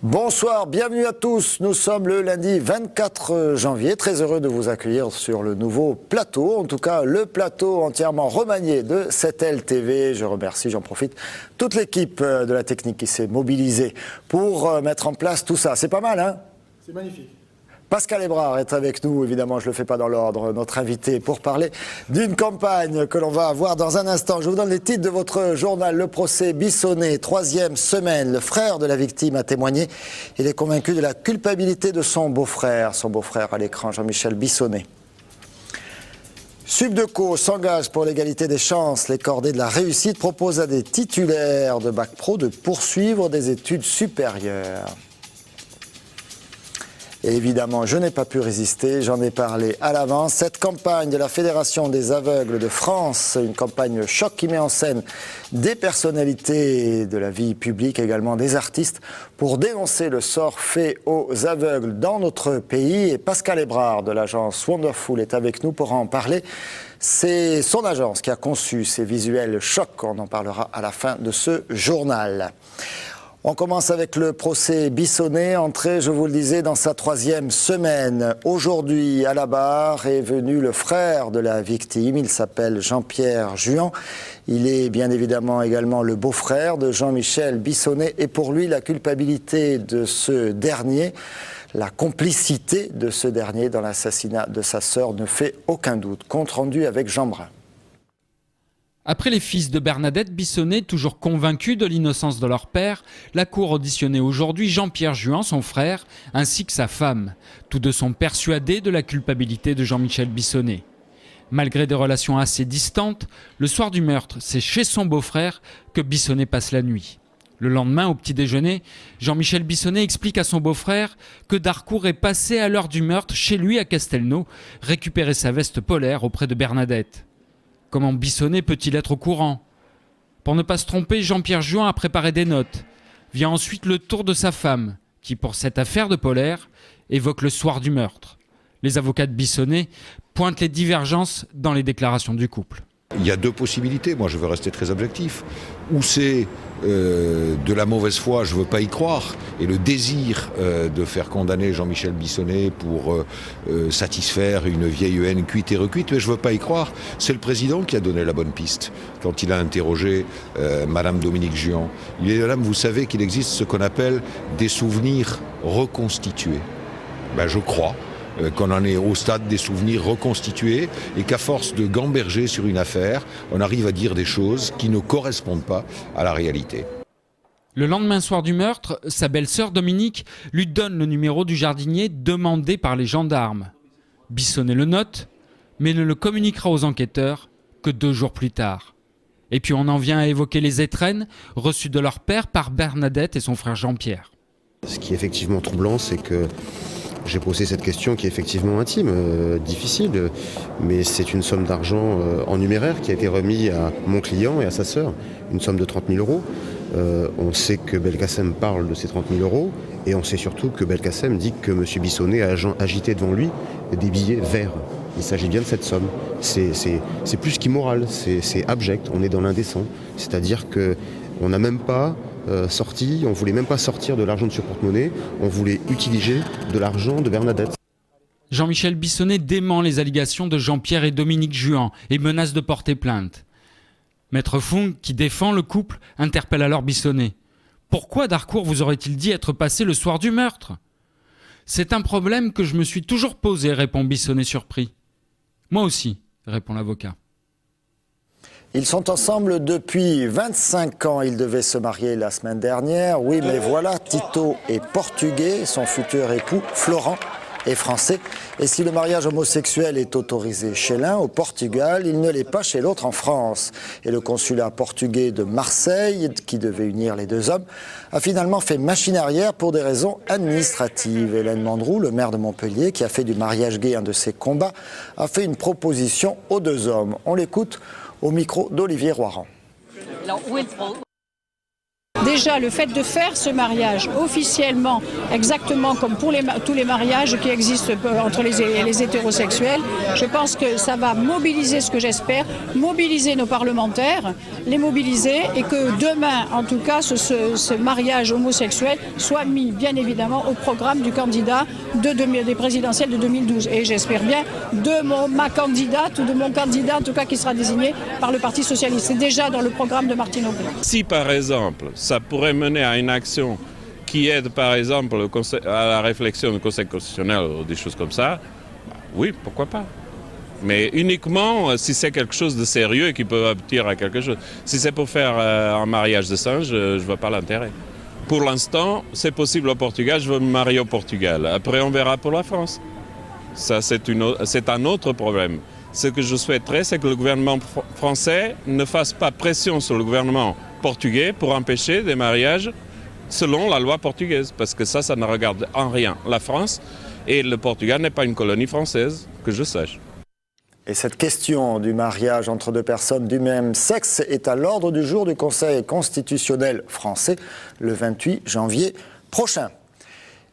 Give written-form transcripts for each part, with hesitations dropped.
Bonsoir, bienvenue à tous. Nous sommes le lundi 24 janvier. Très heureux de vous accueillir sur le nouveau plateau. En tout cas, le plateau entièrement remanié de 7L TV. Je remercie, j'en profite, toute l'équipe de la technique qui s'est mobilisée pour mettre en place tout ça. C'est pas mal, hein? C'est magnifique. Pascal Hébrard est avec nous, évidemment, je ne le fais pas dans l'ordre, notre invité pour parler d'une campagne que l'on va avoir dans un instant. Je vous donne les titres de votre journal. Le procès Bissonnet, 3e semaine. Le frère de la victime a témoigné. Il est convaincu de la culpabilité de son beau-frère à l'écran, Jean-Michel Bissonnet. Subdeco s'engage pour l'égalité des chances. Les cordées de la réussite proposent à des titulaires de Bac Pro de poursuivre des études supérieures. Et évidemment, je n'ai pas pu résister, j'en ai parlé à l'avance. Cette campagne de la Fédération des aveugles de France, une campagne choc qui met en scène des personnalités de la vie publique, également des artistes, pour dénoncer le sort fait aux aveugles dans notre pays. Et Pascal Hébrard de l'agence Wonderful est avec nous pour en parler. C'est son agence qui a conçu ces visuels chocs. On en parlera à la fin de ce journal. On commence avec le procès Bissonnet, entré, je vous le disais, dans sa 3e semaine. Aujourd'hui, à la barre, est venu le frère de la victime. Il s'appelle Jean-Pierre Juan. Il est bien évidemment également le beau-frère de Jean-Michel Bissonnet. Et pour lui, la culpabilité de ce dernier, la complicité de ce dernier dans l'assassinat de sa sœur ne fait aucun doute. Compte rendu avec Jean Brun. Après les fils de Bernadette Bissonnet, toujours convaincus de l'innocence de leur père, la cour auditionnait aujourd'hui Jean-Pierre Juan, son frère, ainsi que sa femme. Tous deux sont persuadés de la culpabilité de Jean-Michel Bissonnet. Malgré des relations assez distantes, le soir du meurtre, c'est chez son beau-frère que Bissonnet passe la nuit. Le lendemain, au petit déjeuner, Jean-Michel Bissonnet explique à son beau-frère que Darcourt est passé à l'heure du meurtre chez lui à Castelnau, récupérer sa veste polaire auprès de Bernadette. Comment Bissonnet peut-il être au courant? Pour ne pas se tromper, Jean-Pierre Juan a préparé des notes. Vient ensuite le tour de sa femme, qui pour cette affaire de polaire, évoque le soir du meurtre. Les avocats de Bissonnet pointent les divergences dans les déclarations du couple. Il y a deux possibilités, moi je veux rester très objectif. Ou c'est de la mauvaise foi, je ne veux pas y croire, et le désir de faire condamner Jean-Michel Bissonnet pour satisfaire une vieille haine cuite et recuite, mais je ne veux pas y croire. C'est le président qui a donné la bonne piste quand il a interrogé Madame Dominique Juan. Il dit, Madame, vous savez qu'il existe ce qu'on appelle des souvenirs reconstitués. Ben, je crois qu'on en est au stade des souvenirs reconstitués et qu'à force de gamberger sur une affaire, on arrive à dire des choses qui ne correspondent pas à la réalité. Le lendemain soir du meurtre, sa belle-sœur Dominique lui donne le numéro du jardinier demandé par les gendarmes. Bissonnet le note, mais ne le communiquera aux enquêteurs que 2 jours plus tard. Et puis on en vient à évoquer les étrennes reçues de leur père par Bernadette et son frère Jean-Pierre. Ce qui est effectivement troublant, c'est que j'ai posé cette question qui est effectivement intime, difficile, mais c'est une somme d'argent en numéraire qui a été remis à mon client et à sa sœur, une somme de 30 000 euros. On sait que Belkacem parle de ces 30 000 euros et on sait surtout que Belkacem dit que M. Bissonnet a agité devant lui des billets verts. Il s'agit bien de cette somme. C'est plus qu'immoral, c'est abject, on est dans l'indécent. C'est-à-dire qu'on n'a même pas on voulait même pas sortir de l'argent de sur porte-monnaie, on voulait utiliser de l'argent de Bernadette. Jean-Michel Bissonnet dément les allégations de Jean-Pierre et Dominique Juan et menace de porter plainte. Maître Fung, qui défend le couple, interpelle alors Bissonnet. Pourquoi Darcourt vous aurait-il dit être passé le soir du meurtre? C'est un problème que je me suis toujours posé, répond Bissonnet surpris. Moi aussi, répond l'avocat. Ils sont ensemble depuis 25 ans. Ils devaient se marier la semaine dernière. Oui, mais voilà, Tito est portugais, son futur époux, Florent, est français. Et si le mariage homosexuel est autorisé chez l'un, au Portugal, il ne l'est pas chez l'autre en France. Et le consulat portugais de Marseille, qui devait unir les 2 hommes, a finalement fait machine arrière pour des raisons administratives. Hélène Mandroux, le maire de Montpellier, qui a fait du mariage gay un de ses combats, a fait une proposition aux 2 hommes. On l'écoute au micro d'Olivier Roiran. déjà le fait de faire ce mariage officiellement, exactement comme pour tous les mariages qui existent entre les hétérosexuels, je pense que ça va mobiliser ce que j'espère, mobiliser nos parlementaires, les mobiliser et que demain, en tout cas, ce mariage homosexuel soit mis bien évidemment au programme du candidat des présidentielles de 2012. Et j'espère bien ma candidate ou de mon candidat, en tout cas qui sera désigné par le Parti socialiste. C'est déjà dans le programme de Martine Aubry. Si par exemple, ça pourrait mener à une action qui aide par exemple à la réflexion du Conseil constitutionnel ou des choses comme ça, oui, pourquoi pas. Mais uniquement si c'est quelque chose de sérieux et qui peut aboutir à quelque chose. Si c'est pour faire un mariage de singe, je ne vois pas l'intérêt. Pour l'instant, c'est possible au Portugal, je veux me marier au Portugal. Après, on verra pour la France. Ça, c'est un autre problème. Ce que je souhaiterais, c'est que le gouvernement français ne fasse pas pression sur le gouvernement portugais pour empêcher des mariages selon la loi portugaise. Parce que ça ne regarde en rien la France. Et le Portugal n'est pas une colonie française, que je sache. Et cette question du mariage entre deux personnes du même sexe est à l'ordre du jour du Conseil constitutionnel français le 28 janvier prochain.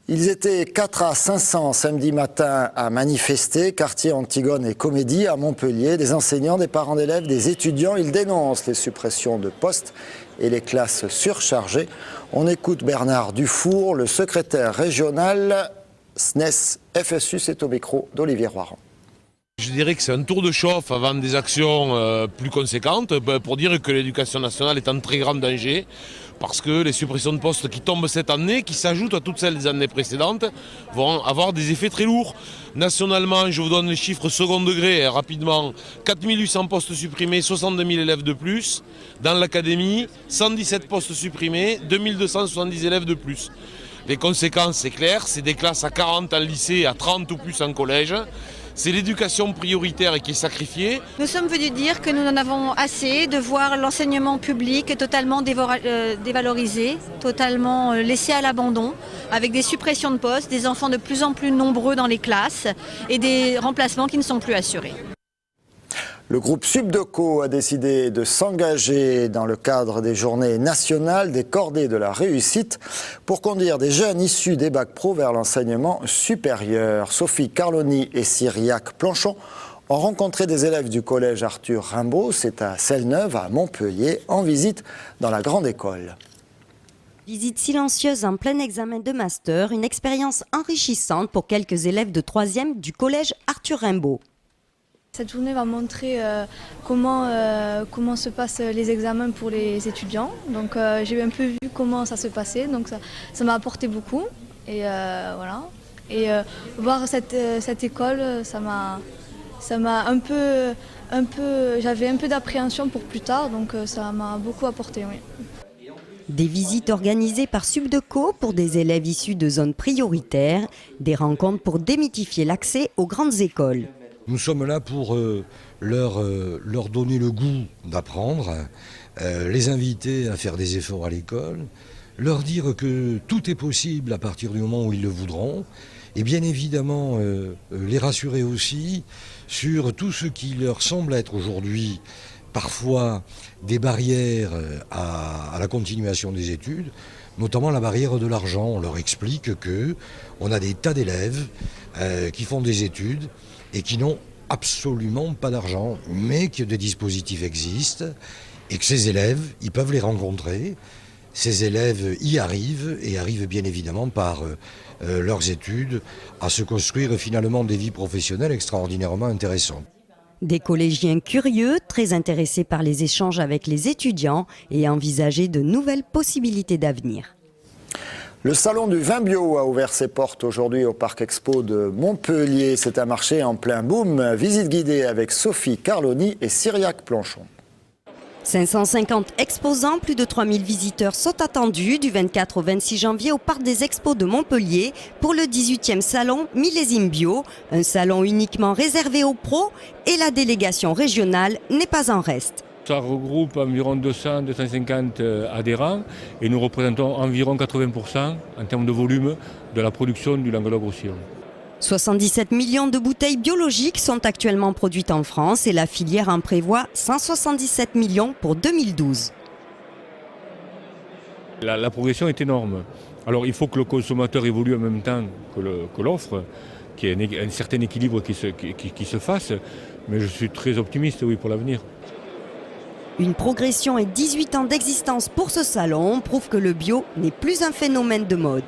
Ils étaient 4 à 500 samedi matin à manifester, quartier Antigone et Comédie à Montpellier. Des enseignants, des parents d'élèves, des étudiants, ils dénoncent les suppressions de postes et les classes surchargées. On écoute Bernard Dufour, le secrétaire régional SNES FSU, c'est au micro d'Olivier Roiran. Je dirais que c'est un tour de chauffe avant des actions plus conséquentes pour dire que l'éducation nationale est en très grand danger parce que les suppressions de postes qui tombent cette année, qui s'ajoutent à toutes celles des années précédentes, vont avoir des effets très lourds. Nationalement, je vous donne les chiffres second degré rapidement, 4800 postes supprimés, 62 000 élèves de plus. Dans l'académie, 117 postes supprimés, 2270 élèves de plus. Les conséquences, c'est clair, c'est des classes à 40 en lycée, à 30 ou plus en collège. C'est l'éducation prioritaire qui est sacrifiée. Nous sommes venus dire que nous en avons assez de voir l'enseignement public totalement dévalorisé, totalement laissé à l'abandon, avec des suppressions de postes, des enfants de plus en plus nombreux dans les classes et des remplacements qui ne sont plus assurés. Le groupe Subdeco a décidé de s'engager dans le cadre des journées nationales des cordées de la réussite pour conduire des jeunes issus des bacs pro vers l'enseignement supérieur. Sophie Carloni et Cyriaque Planchon ont rencontré des élèves du collège Arthur Rimbaud, c'est à Celle-Neuve, à Montpellier, en visite dans la grande école. Visite silencieuse en plein examen de master, une expérience enrichissante pour quelques élèves de 3e du collège Arthur Rimbaud. Cette journée va montrer comment se passent les examens pour les étudiants. Donc j'ai un peu vu comment ça se passait, donc ça m'a apporté beaucoup. Et voilà. Et voir cette école, ça m'a j'avais un peu d'appréhension pour plus tard, donc ça m'a beaucoup apporté. Oui. Des visites organisées par Subdeco pour des élèves issus de zones prioritaires, des rencontres pour démythifier l'accès aux grandes écoles. Nous sommes là pour leur donner le goût d'apprendre, les inviter à faire des efforts à l'école, leur dire que tout est possible à partir du moment où ils le voudront, et bien évidemment les rassurer aussi sur tout ce qui leur semble être aujourd'hui parfois des barrières à la continuation des études, notamment la barrière de l'argent. On leur explique qu'on a des tas d'élèves qui font des études et qui n'ont absolument pas d'argent, mais que des dispositifs existent et que ces élèves, ils peuvent les rencontrer. Ces élèves y arrivent et arrivent bien évidemment par leurs études à se construire finalement des vies professionnelles extraordinairement intéressantes. Des collégiens curieux, très intéressés par les échanges avec les étudiants et envisager de nouvelles possibilités d'avenir. Le salon du vin bio a ouvert ses portes aujourd'hui au Parc Expo de Montpellier. C'est un marché en plein boom. Visite guidée avec Sophie Carloni et Cyriaque Planchon. 550 exposants, plus de 3000 visiteurs sont attendus du 24 au 26 janvier au Parc des Expos de Montpellier pour le 18e salon Millésime Bio, un salon uniquement réservé aux pros et la délégation régionale n'est pas en reste. Ça regroupe environ 200-250 adhérents et nous représentons environ 80% en termes de volume de la production du Languedoc-Roussillon. 77 millions de bouteilles biologiques sont actuellement produites en France et la filière en prévoit 177 millions pour 2012. La progression est énorme. Alors il faut que le consommateur évolue en même temps que l'offre, qu'il y ait un certain équilibre qui se fasse, mais je suis très optimiste, oui, pour l'avenir. Une progression et 18 ans d'existence pour ce salon prouvent que le bio n'est plus un phénomène de mode.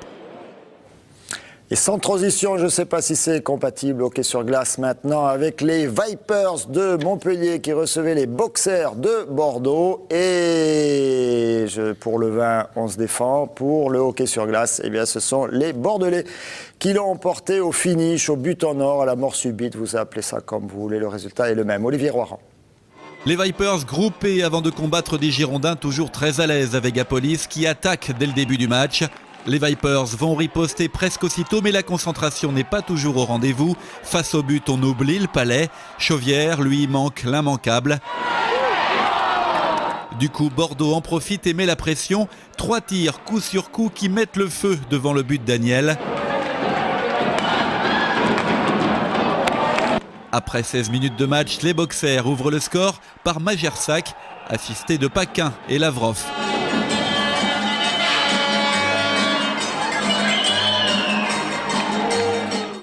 Et sans transition, je ne sais pas si c'est compatible, hockey sur glace maintenant, avec les Vipers de Montpellier qui recevaient les Boxers de Bordeaux. Et pour le vin, on se défend. Pour le hockey sur glace, eh bien, ce sont les Bordelais qui l'ont emporté au finish, au but en or, à la mort subite. Vous appelez ça comme vous voulez, le résultat est le même. Olivier Roiran. Les Vipers groupés avant de combattre des Girondins toujours très à l'aise avec Vegapolis qui attaque dès le début du match. Les Vipers vont riposter presque aussitôt, mais la concentration n'est pas toujours au rendez-vous. Face au but, on oublie le palais. Chauvière, lui, manque l'immanquable. Du coup, Bordeaux en profite et met la pression. 3 tirs, coup sur coup, qui mettent le feu devant le but d'Aniel. Après 16 minutes de match, les Boxers ouvrent le score par Majersak, assisté de Paquin et Lavrov.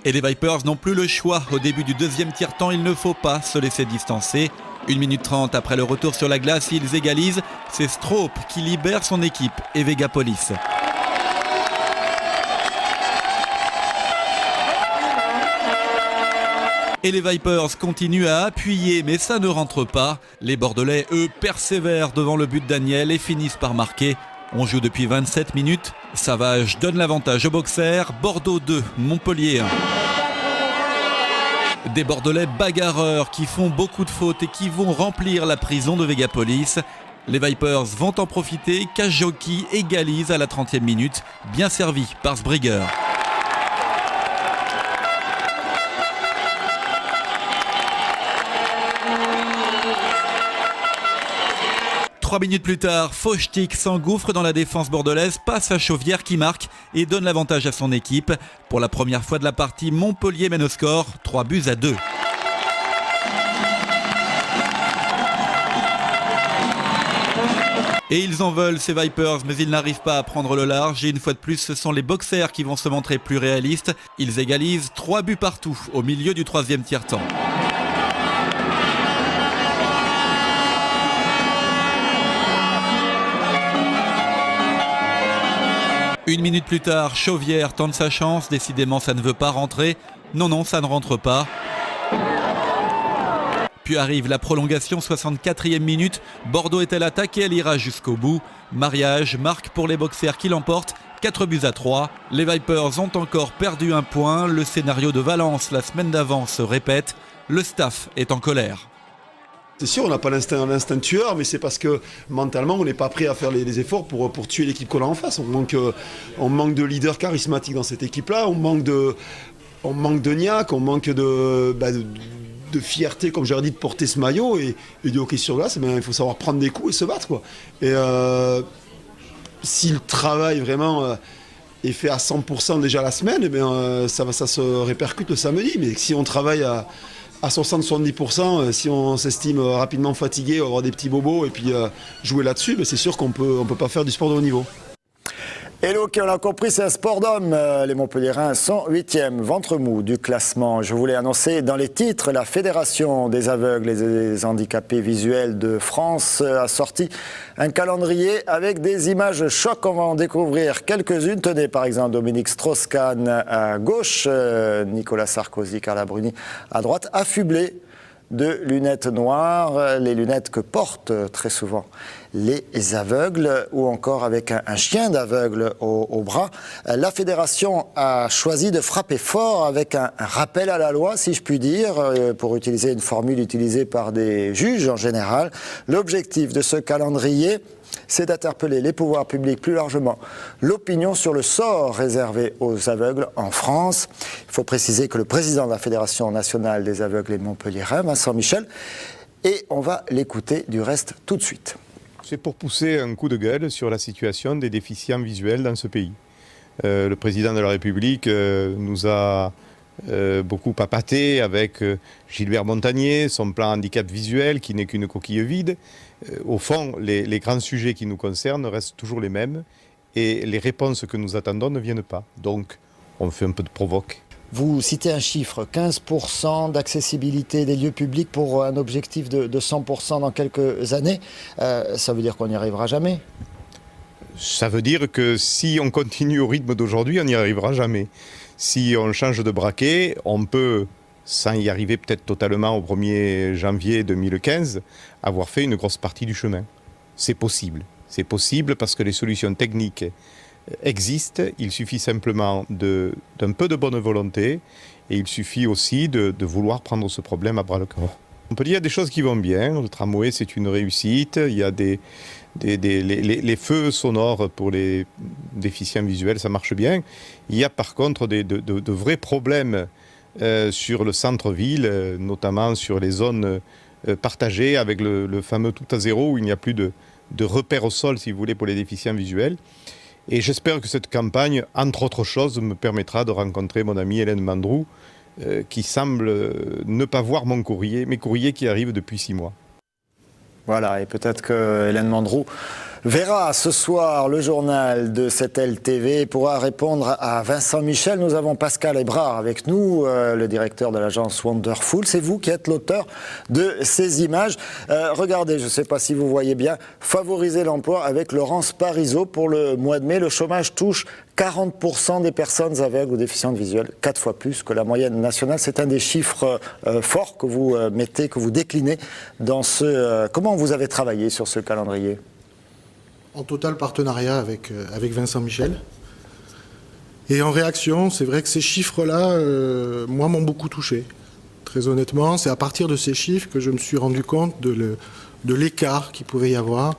Et les Vipers n'ont plus le choix. Au début du deuxième tiers-temps, il ne faut pas se laisser distancer. 1 minute 30 après le retour sur la glace, ils égalisent. C'est Stroop qui libère son équipe et Vegapolis. Et les Vipers continuent à appuyer, mais ça ne rentre pas. Les Bordelais, eux, persévèrent devant le but d'Aniel et finissent par marquer. On joue depuis 27 minutes. Savage donne l'avantage aux Boxers. Bordeaux 2, Montpellier 1. Des Bordelais bagarreurs qui font beaucoup de fautes et qui vont remplir la prison de Vegapolis. Les Vipers vont en profiter. Kajoki égalise à la 30e minute, bien servi par Sbrigger. Trois minutes plus tard, Fauchtik s'engouffre dans la défense bordelaise, passe à Chauvière qui marque et donne l'avantage à son équipe. Pour la première fois de la partie, Montpellier mène au score, 3-2. Et ils en veulent ces Vipers, mais ils n'arrivent pas à prendre le large. Et une fois de plus, ce sont les Boxers qui vont se montrer plus réalistes. Ils égalisent 3 buts partout au milieu du 3e tiers-temps. Une minute plus tard, Chauvière tente sa chance. Décidément, ça ne veut pas rentrer. Non, ça ne rentre pas. Puis arrive la prolongation, 64e minute. Bordeaux est à l'attaque et elle ira jusqu'au bout. Mariage marque pour les Boxers qui l'emportent. 4-3. Les Vipers ont encore perdu un point. Le scénario de Valence la semaine d'avant se répète. Le staff est en colère. C'est sûr, on n'a pas l'instinct tueur, mais c'est parce que mentalement, on n'est pas prêt à faire les efforts pour tuer l'équipe qu'on a en face. On manque de leader charismatique dans cette équipe-là, on manque de niaque, on manque de fierté, comme j'aurais dit, de porter ce maillot et du hockey sur glace. Il faut savoir prendre des coups et se battre, quoi. Et si le travail vraiment est fait à 100% déjà la semaine, ça se répercute le samedi. Mais si on travaille à 60-70%, si on s'estime rapidement fatigué, avoir des petits bobos et puis jouer là-dessus, c'est sûr qu'on peut pas faire du sport de haut niveau. Et le hockey, on l'a compris, c'est un sport d'homme. Les Montpelliérains sont 8e, ventre mou du classement. Je voulais annoncer dans les titres, la Fédération des aveugles et des handicapés visuels de France a sorti un calendrier avec des images chocs. On va en découvrir quelques-unes. Tenez, par exemple, Dominique Strauss-Kahn à gauche, Nicolas Sarkozy, Carla Bruni à droite, affublés de lunettes noires, les lunettes que portent très souvent les aveugles, ou encore avec un chien d'aveugle au bras. La fédération a choisi de frapper fort avec un rappel à la loi, si je puis dire, pour utiliser une formule utilisée par des juges en général. L'objectif de ce calendrier, c'est d'interpeller les pouvoirs publics, plus largement l'opinion sur le sort réservé aux aveugles en France. Il faut préciser que le président de la Fédération nationale des aveugles et Montpelliérain, Vincent Michel, et on va l'écouter du reste tout de suite. C'est pour pousser un coup de gueule sur la situation des déficients visuels dans ce pays. Le président de la République nous a beaucoup papaté avec Gilbert Montagnier, son plan handicap visuel qui n'est qu'une coquille vide. Au fond, les grands sujets qui nous concernent restent toujours les mêmes et les réponses que nous attendons ne viennent pas. Donc, on fait un peu de provoque. Vous citez un chiffre, 15% d'accessibilité des lieux publics pour un objectif de 100% dans quelques années. Ça veut dire qu'on n'y arrivera jamais? Ça veut dire que si on continue au rythme d'aujourd'hui, on n'y arrivera jamais. Si on change de braquet, on peut, sans y arriver peut-être totalement au 1er janvier 2015, avoir fait une grosse partie du chemin. C'est possible. C'est possible parce que les solutions techniques existent. Il suffit simplement d'un peu de bonne volonté et il suffit aussi de vouloir prendre ce problème à bras-le-corps. On peut dire qu'il y a des choses qui vont bien. Le tramway, c'est une réussite. Il y a les feux sonores pour les déficients visuels, ça marche bien. Il y a par contre de vrais problèmes sur le centre-ville, notamment sur les zones partagées avec le fameux tout à zéro où il n'y a plus de repères au sol, si vous voulez, pour les déficients visuels. Et j'espère que cette campagne, entre autres choses, me permettra de rencontrer mon amie Hélène Mandroux, qui semble ne pas voir mes courriers qui arrivent depuis 6 mois. Voilà, et peut-être que Hélène Mandroux verra ce soir le journal de cette LTV et pourra répondre à Vincent Michel. Nous avons Pascal Hébrard avec nous, le directeur de l'agence Wonderful. C'est vous qui êtes l'auteur de ces images. Regardez, je ne sais pas si vous voyez bien, favoriser l'emploi avec Laurence Parisot pour le mois de mai. Le chômage touche 40% des personnes aveugles ou déficientes visuelles, 4 fois plus que la moyenne nationale. C'est un des chiffres forts que vous mettez, que vous déclinez dans ce... Comment vous avez travaillé sur ce calendrier ? En total partenariat avec Vincent Michel. Et en réaction, c'est vrai que ces chiffres-là, moi, m'ont beaucoup touché. Très honnêtement, c'est à partir de ces chiffres que je me suis rendu compte de l'écart qu'il pouvait y avoir.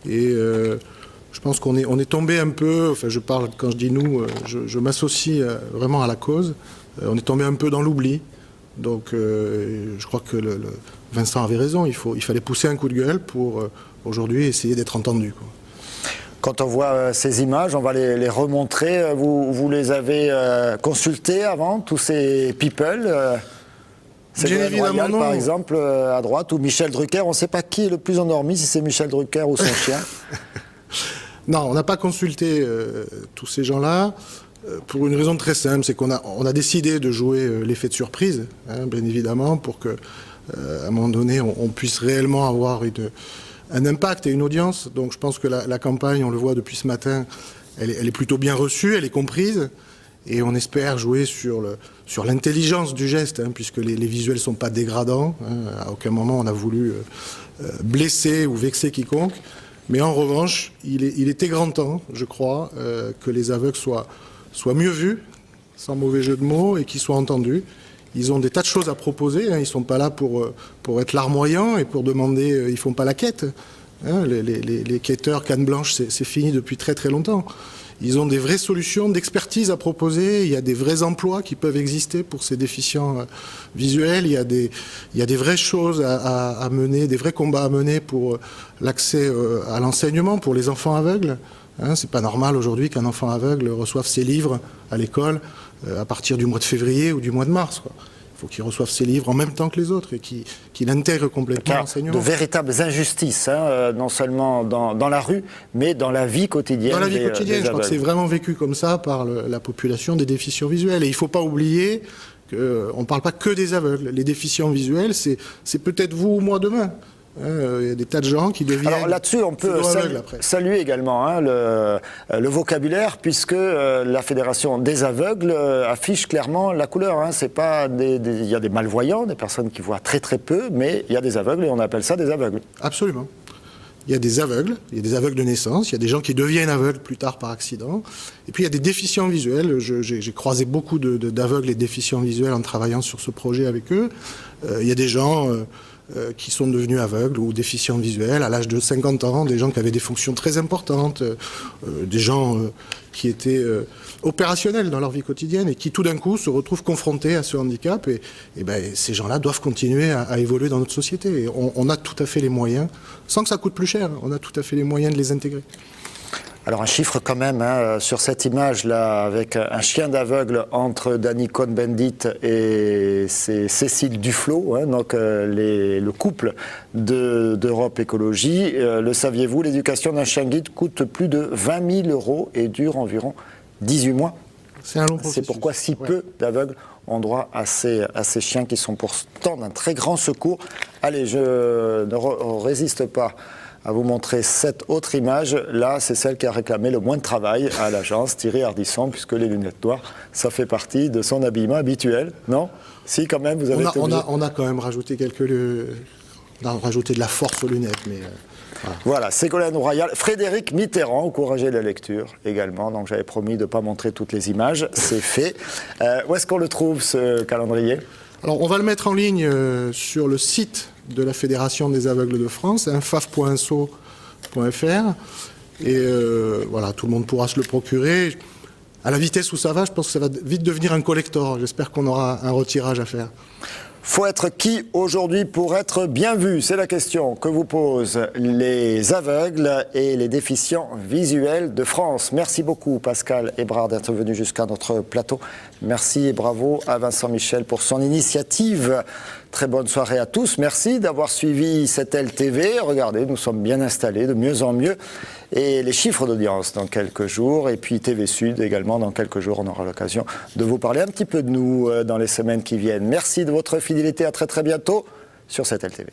Et je pense qu'on est tombé un peu, enfin je parle, quand je dis nous, je m'associe vraiment à la cause. On est tombé un peu dans l'oubli. Donc je crois que Vincent avait raison, il fallait pousser un coup de gueule pour aujourd'hui essayer d'être entendu, quoi. Quand on voit ces images, on va les remontrer. Vous les avez consultés avant, tous ces people Ségolène Royal, par exemple, à droite, ou Michel Drucker. On ne sait pas qui est le plus endormi, si c'est Michel Drucker ou son chien. Non, on n'a pas consulté tous ces gens-là. Pour une raison très simple, c'est qu'on a décidé de jouer l'effet de surprise, hein, bien évidemment, pour que, à un moment donné, on puisse réellement avoir un impact et une audience. Donc je pense que la campagne, on le voit depuis ce matin, elle est plutôt bien reçue, elle est comprise, et on espère jouer sur l'intelligence du geste, hein, puisque les visuels ne sont pas dégradants. Hein, à aucun moment on a voulu blesser ou vexer quiconque. Mais en revanche, il était grand temps, je crois, que les aveugles soient mieux vus, sans mauvais jeu de mots, et qu'ils soient entendus. Ils ont des tas de choses à proposer, hein. Ils ne sont pas là pour être larmoyants et pour demander, ils ne font pas la quête. Hein. Les quêteurs canne blanche, c'est fini depuis très très longtemps. Ils ont des vraies solutions d'expertise à proposer, il y a des vrais emplois qui peuvent exister pour ces déficients visuels, il y a des vraies choses à mener, des vrais combats à mener pour l'accès à l'enseignement pour les enfants aveugles. Hein, c'est pas normal aujourd'hui qu'un enfant aveugle reçoive ses livres à l'école à partir du mois de février ou du mois de mars, quoi. Il faut qu'il reçoive ses livres en même temps que les autres et qu'il intègre complètement l'enseignement. De véritables injustices, hein, non seulement dans la rue, mais dans la vie quotidienne. Dans la vie quotidienne, je crois que c'est vraiment vécu comme ça par la population des déficients visuels. Et il ne faut pas oublier qu'on ne parle pas que des aveugles. Les déficients visuels, c'est peut-être vous ou moi demain. Il y a des tas de gens qui deviennent... Alors là-dessus, on peut saluer également, hein, le vocabulaire, puisque la Fédération des aveugles affiche clairement la couleur. Hein. C'est pas il y a des malvoyants, des personnes qui voient très très peu, mais il y a des aveugles et on appelle ça des aveugles. Absolument. Il y a des aveugles de naissance, il y a des gens qui deviennent aveugles plus tard par accident, et puis il y a des déficients visuels. J'ai croisé beaucoup d'aveugles et de déficients visuels en travaillant sur ce projet avec eux. Il y a des gens... qui sont devenus aveugles ou déficients visuels à l'âge de 50 ans, des gens qui avaient des fonctions très importantes, des gens qui étaient opérationnels dans leur vie quotidienne et qui tout d'un coup se retrouvent confrontés à ce handicap et ces gens-là doivent continuer à évoluer dans notre société. Et on a tout à fait les moyens, sans que ça coûte plus cher, on a tout à fait les moyens de les intégrer. Alors un chiffre quand même, hein, sur cette image-là, avec un chien d'aveugle entre Danny Cohn-Bendit et c'est Cécile Duflot, hein, donc le couple d'Europe Écologie. Le saviez-vous, l'éducation d'un chien guide coûte plus de 20 000 € et dure environ 18 mois. C'est un long processus. C'est pourquoi si peu d'aveugles ont droit à ces chiens qui sont pourtant d'un très grand secours. Allez, je ne résiste pas à vous montrer cette autre image. Là, c'est celle qui a réclamé le moins de travail à l'agence, Thierry Ardisson, puisque les lunettes noires, ça fait partie de son habillement habituel, non? Si, quand même, vous avez été obligé. On a quand même rajouté on a rajouté de la force aux lunettes, mais... Voilà, Ségolène Royal. Frédéric Mitterrand encourageait la lecture également, donc j'avais promis de ne pas montrer toutes les images, c'est fait. Où est-ce qu'on le trouve, ce calendrier? Alors, on va le mettre en ligne sur le site de la Fédération des aveugles de France, faf.so.fr, et voilà, tout le monde pourra se le procurer. À la vitesse où ça va, je pense que ça va vite devenir un collector. J'espère qu'on aura un retirage à faire. Faut être qui aujourd'hui pour être bien vu? C'est la question que vous posent les aveugles et les déficients visuels de France. Merci beaucoup Pascal Hébrard d'être venu jusqu'à notre plateau. Merci et bravo à Vincent Michel pour son initiative. Très bonne soirée à tous. Merci d'avoir suivi cette LTV. Regardez, nous sommes bien installés, de mieux en mieux. Et les chiffres d'audience dans quelques jours. Et puis TV Sud également dans quelques jours. On aura l'occasion de vous parler un petit peu de nous dans les semaines qui viennent. Merci de votre fidélité. À très très bientôt sur cette LTV.